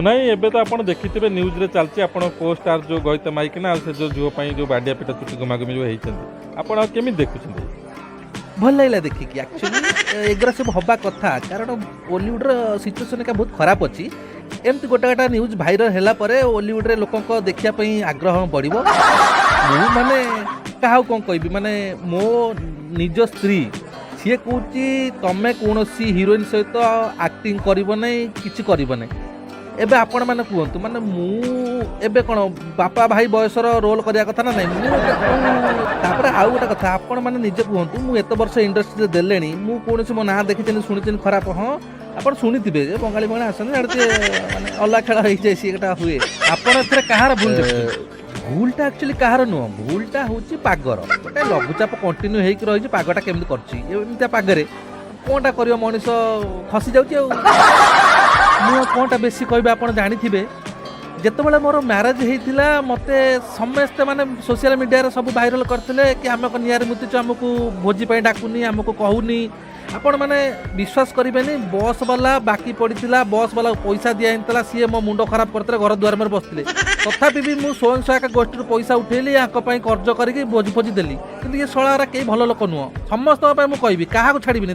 ନାଇଁ ଏବେ ତ ଆପଣ ଦେଖିଥିବେ ନ୍ୟୁଜ୍ରେ ଚାଲିଛି ଆପଣ କୋଷ୍ଟାର ଯେଉଁ ଗଇତ ମାଇକିନା ଆଉ ସେ ଯେଉଁ ଝିଅ ପାଇଁ ଯେଉଁ ବାଡ଼ିଆ ପିଟା ଚୁଟି ଗୁମାଗୁମି ଯେଉଁ ହେଇଛନ୍ତି ଆପଣ ଆଉ କେମିତି ଦେଖୁଛନ୍ତି? ଭଲ ଲାଗିଲା ଦେଖିକି। ଆକ୍ଚୁଆଲି ଏଗୁରା ସବୁ ହବା କଥା, କାରଣ ଓଲିଉଡ଼ର ସିଚୁଏସନ୍ ଏକା ବହୁତ ଖରାପ ଅଛି। ଏମିତି ଗୋଟେ ଗୋଟେ ନ୍ୟୁଜ୍ ଭାଇରାଲ୍ ହେଲା ପରେ ଓଲିଉଡ଼ରେ ଲୋକଙ୍କ ଦେଖିବା ପାଇଁ ଆଗ୍ରହ ବଢ଼ିବ। ମୁଁ ମାନେ କାହାକୁ କ'ଣ କହିବି, ମାନେ ମୋ ନିଜ ସ୍ତ୍ରୀ ସିଏ କହୁଛି ତମେ କୌଣସି ହିରୋଇନ୍ ସହିତ ଆକ୍ଟିଂ କରିବ ନାହିଁ, କିଛି କରିବ ନାହିଁ। ଏବେ ଆପଣମାନେ କୁହନ୍ତୁ, ମାନେ ମୁଁ ଏବେ କ'ଣ ବାପା ଭାଇ ବୟସର ରୋଲ୍ କରିବା କଥା ନା ନାହିଁ? ତାପରେ ଆଉ ଗୋଟେ କଥା, ଆପଣମାନେ ନିଜେ କୁହନ୍ତୁ, ମୁଁ ଏତେ ବର୍ଷ ଇଣ୍ଡଷ୍ଟ୍ରିରେ ଦେଲେଣି, ମୁଁ କୌଣସି ମୋ ନାଁ ଦେଖିଛନ୍ତି ଶୁଣିଛନ୍ତି ଖରାପ? ହଁ, ଆପଣ ଶୁଣିଥିବେ ଯେ ବଙ୍ଗାଳୀ ମାନେ ଆସନ୍ତି ଜାଣିଥିବେ, ମାନେ ଅଲଗା ଖେଳ ହେଇଯାଏ, ସିଏ ଗୋଟେ ହୁଏ। ଆପଣ ଏଥିରେ କାହାର ଭୁଲ ଦେଖୁଛନ୍ତି? ଭୁଲଟା ଆକ୍ଚୁଆଲି କାହାର ନୁହଁ, ଭୁଲଟା ହେଉଛି ପାଗର। ଗୋଟେ ଲଘୁଚାପ କଣ୍ଟିନ୍ୟୁ ହେଇକି ରହିଛି, ପାଗଟା କେମିତି କରୁଛି, ଏମିତିଆ ପାଗରେ କ'ଣଟା କରିବ, ମଣିଷ ଖସି ଯାଉଛି। ଆଉ ମୁଁ କ'ଣଟା ବେଶୀ କହିବି, ଆପଣ ଜାଣିଥିବେ ଯେତେବେଳେ ମୋର ମ୍ୟାରେଜ୍ ହେଇଥିଲା ମୋତେ ସମସ୍ତେ ମାନେ ସୋସିଆଲ ମିଡ଼ିଆରେ ସବୁ ଭାଇରାଲ୍ କରିଥିଲେ କି ଆମେ ଏକ ନିଆଁରେ ମୁତିଛୁ, ଆମକୁ ଭୋଜି ପାଇଁ ଡାକୁନି, ଆମକୁ କହୁନି। ଆପଣମାନେ ବିଶ୍ୱାସ କରିବେନି, ବସ୍ ବାଲା ବାକି ପଡ଼ିଥିଲା, ବସ୍ ବାଲାକୁ ପଇସା ଦିଆହେଇଥିଲା, ସିଏ ମୋ ମୁଣ୍ଡ ଖରାପ କରିଥିଲେ, ଘର ଦୁଆର ମୋର ବସିଥିଲେ। ତଥାପି ବି ମୁଁ ସ୍ୱୟଂ ସହାୟକ ଗୋଷ୍ଠୀରୁ ପଇସା ଉଠେଇଲି, ୟାଙ୍କ ପାଇଁ କର୍ଜ କରିକି ଭୋଜି ଦେଲି। କିନ୍ତୁ ଏ ଶଳାରା କେହି ଭଲ ଲୋକ ନୁହଁ। ସମସ୍ତଙ୍କ ପାଇଁ ମୁଁ କହିବି, କାହାକୁ ଛାଡ଼ିବିନି।